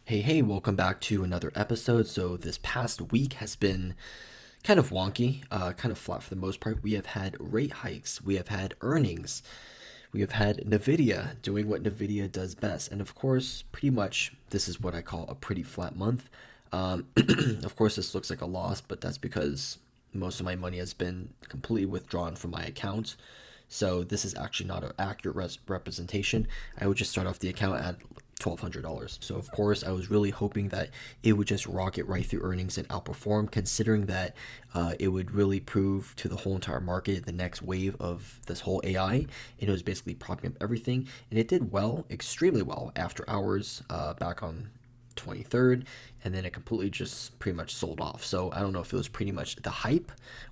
Hey, welcome back to another episode. So, this past week has been kind of wonky, kind of flat for the most part. We have had rate hikes, we have had earnings, we have had NVIDIA doing what NVIDIA does best. And of course, pretty much this is what I call a pretty flat month. Um, of course, this looks like a loss, but that's because most of my money has been completely withdrawn from my account. So this is actually not an accurate representation. I would just start off the account at $1,200. So of course, I was really hoping that it would just rocket right through earnings and outperform, considering that it would really prove to the whole entire market the next wave of this whole AI. And it was basically propping up everything, and it did well, extremely well after hours back on 23rd, and then it completely just pretty much sold off. So I don't know if it was pretty much the hype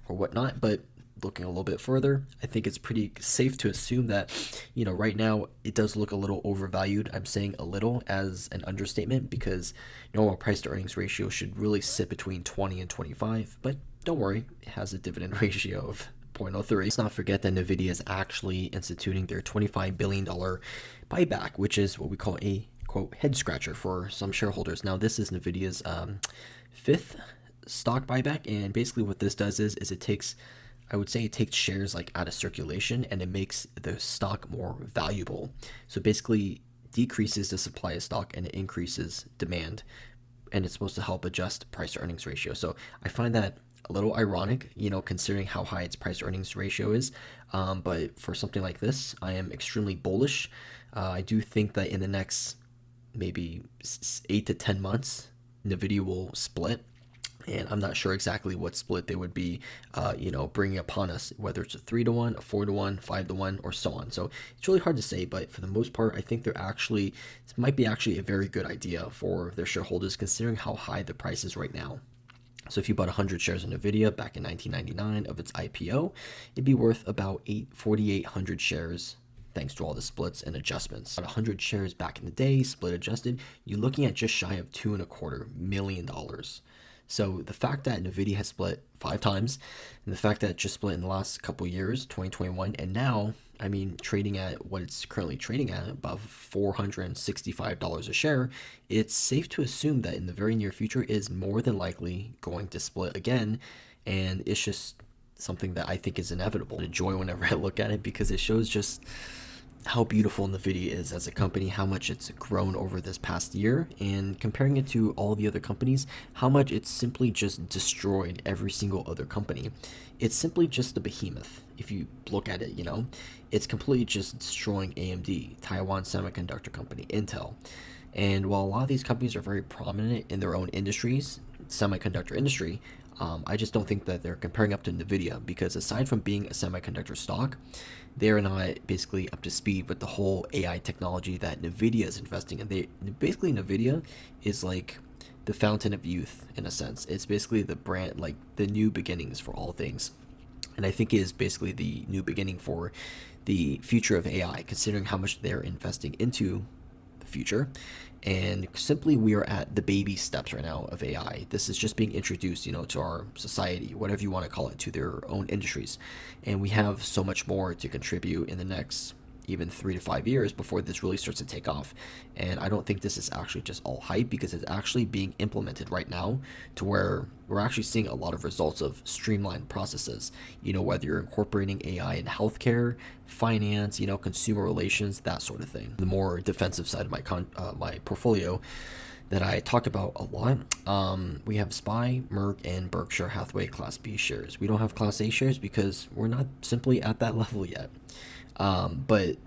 or whatnot, but looking a little bit further, I think it's pretty safe to assume that, right now it does look a little overvalued. I'm saying a little as an understatement because normal price to earnings ratio should really sit between 20 and 25, but don't worry, it has a dividend ratio of 0.03. Let's not forget that NVIDIA is actually instituting their $25 billion buyback, which is what we call a quote head scratcher for some shareholders. Now, this is NVIDIA's fifth stock buyback, and basically what this does is it takes, I would say, it takes shares like out of circulation and it makes the stock more valuable. So basically decreases the supply of stock and it increases demand, and it's supposed to help adjust price to earnings ratio. So I find that a little ironic, considering how high its price to earnings ratio is. But for something like this, I am extremely bullish. I do think that in the next maybe 8 to 10 months, NVIDIA will split, and I'm not sure exactly what split they would be, bringing upon us, whether it's a 3 to 1, a 4 to 1, 5 to 1, or so on. So it's really hard to say, but for the most part, I think this might be actually a very good idea for their shareholders, considering how high the price is right now. So if you bought 100 shares in NVIDIA back in 1999 of its IPO, it'd be worth about 4,800 shares thanks to all the splits and adjustments. About 100 shares back in the day, split adjusted, you're looking at just shy of $2.25 million. So the fact that NVIDIA has split 5 times, and the fact that it just split in the last couple years, 2021, and now, I mean, trading at what it's currently trading at, above $465 a share, it's safe to assume that in the very near future is more than likely going to split again, and it's just something that I think is inevitable. I enjoy whenever I look at it because it shows just how beautiful NVIDIA is as a company, how much it's grown over this past year, and comparing it to all the other companies, how much it's simply just destroyed every single other company. It's simply just a behemoth. If you look at it, it's completely just destroying AMD, Taiwan Semiconductor Company, Intel. And while a lot of these companies are very prominent in their own industries, semiconductor industry, I just don't think that they're comparing up to NVIDIA because aside from being a semiconductor stock, they're not basically up to speed with the whole AI technology that NVIDIA is investing in. Basically NVIDIA is like the fountain of youth in a sense. It's basically the brand, like the new beginnings for all things. And I think it is basically the new beginning for the future of AI, considering how much they're investing into the future. And simply, we are at the baby steps right now of AI. This is just being introduced, to our society, whatever you want to call it, to their own industries. And we have so much more to contribute in the next even 3 to 5 years before this really starts to take off. And I don't think this is actually just all hype because it's actually being implemented right now to where we're actually seeing a lot of results of streamlined processes. Whether you're incorporating AI in healthcare, finance, consumer relations, that sort of thing. The more defensive side of my portfolio that I talk about a lot. We have SPY, Merck, and Berkshire Hathaway Class B shares. We don't have Class A shares because we're not simply at that level yet. But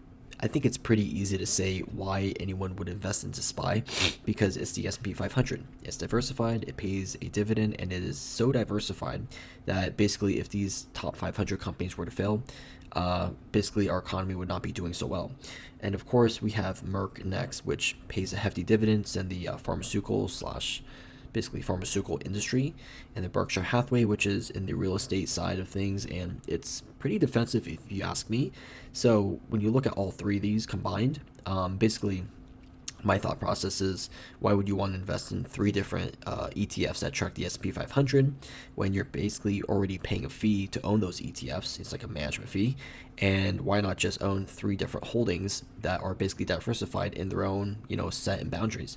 I think it's pretty easy to say why anyone would invest into SPY because it's the S&P 500. It's diversified, it pays a dividend, and it is so diversified that basically if these top 500 companies were to fail, basically our economy would not be doing so well. And of course, we have Merck next, which pays a hefty dividends in the pharmaceutical slash basically pharmaceutical industry, and the Berkshire Hathaway, which is in the real estate side of things, and it's pretty defensive if you ask me. So when you look at all three of these combined, basically my thought process is why would you want to invest in three different ETFs that track the S&P 500 when you're basically already paying a fee to own those ETFs? It's like a management fee. And why not just own three different holdings that are basically diversified in their own, set and boundaries?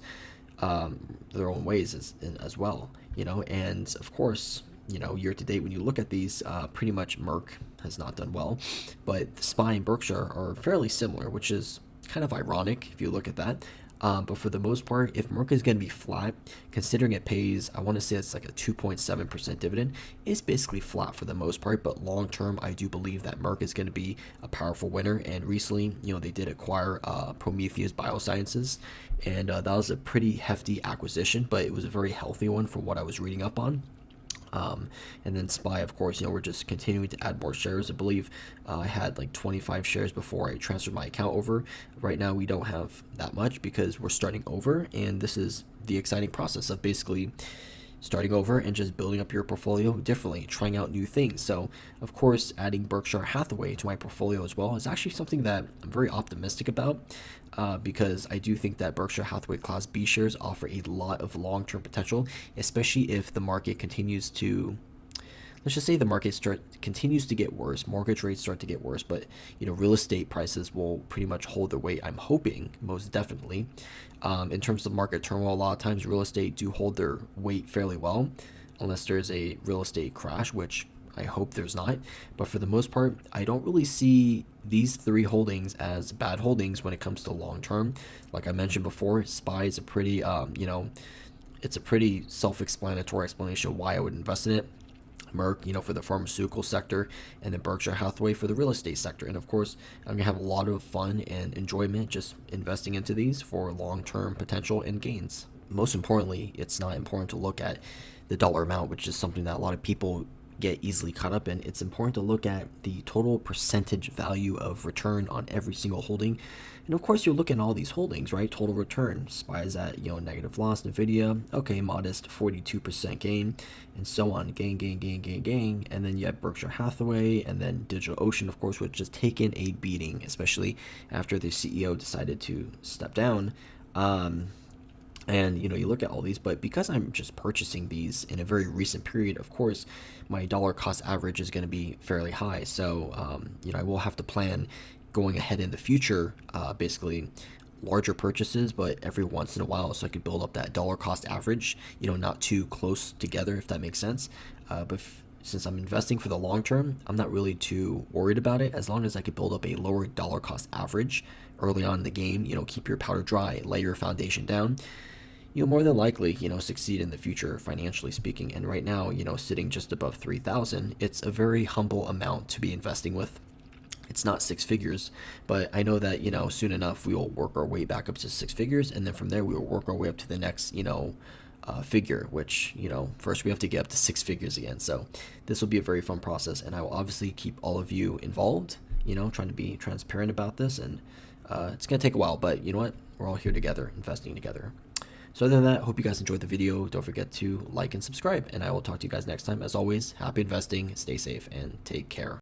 their own ways as well, and of course, year to date, when you look at these, pretty much Merck has not done well, but the SPY and Berkshire are fairly similar, which is kind of ironic if you look at that. But for the most part, if Merck is going to be flat, considering it pays, I want to say it's like a 2.7% dividend, it's basically flat for the most part. But long term, I do believe that Merck is going to be a powerful winner. And recently, they did acquire Prometheus Biosciences, and that was a pretty hefty acquisition, but it was a very healthy one from what I was reading up on. And then SPY, of course, we're just continuing to add more shares. I believe I had like 25 shares before I transferred my account over. Right now, we don't have that much because we're starting over, and this is the exciting process of basically starting over and just building up your portfolio differently, trying out new things. So, of course, adding Berkshire Hathaway to my portfolio as well is actually something that I'm very optimistic about, because I do think that Berkshire Hathaway Class B shares offer a lot of long-term potential, especially if the market continues to, let's just say the market continues to get worse, mortgage rates start to get worse, but real estate prices will pretty much hold their weight. I'm hoping, most definitely. In terms of market turmoil, a lot of times real estate do hold their weight fairly well, unless there's a real estate crash, which I hope there's not. But for the most part, I don't really see these three holdings as bad holdings when it comes to long term. Like I mentioned before, SPY is a pretty, it's a pretty self-explanatory explanation of why I would invest in it. Merck, for the pharmaceutical sector, and then Berkshire Hathaway for the real estate sector. And of course, I'm gonna have a lot of fun and enjoyment just investing into these for long-term potential and gains. Most importantly, it's not important to look at the dollar amount, which is something that a lot of people get easily caught up in. It's important to look at the total percentage value of return on every single holding. And of course, you're looking at all these holdings, right? Total return. SPY is at, negative loss. NVIDIA, okay, modest 42% gain, and so on. Gain. And then you have Berkshire Hathaway, and then DigitalOcean, of course, which has taken a beating, especially after the CEO decided to step down. And you look at all these, but because I'm just purchasing these in a very recent period, of course, my dollar cost average is going to be fairly high. So, I will have to plan going ahead in the future, basically larger purchases, but every once in a while, so I could build up that dollar cost average, not too close together, if that makes sense. But since I'm investing for the long term, I'm not really too worried about it, as long as I could build up a lower dollar cost average early on in the game. Keep your powder dry, lay your foundation down. You'll more than likely, succeed in the future, financially speaking. And right now, sitting just above 3,000, it's a very humble amount to be investing with. It's not six figures, but I know that, soon enough we will work our way back up to six figures, and then from there we will work our way up to the next, figure, which, first we have to get up to six figures again. So this will be a very fun process, and I will obviously keep all of you involved, trying to be transparent about this. And it's going to take a while, but you know what? We're all here together, investing together. So other than that, hope you guys enjoyed the video. Don't forget to like and subscribe, and I will talk to you guys next time. As always, happy investing, stay safe, and take care.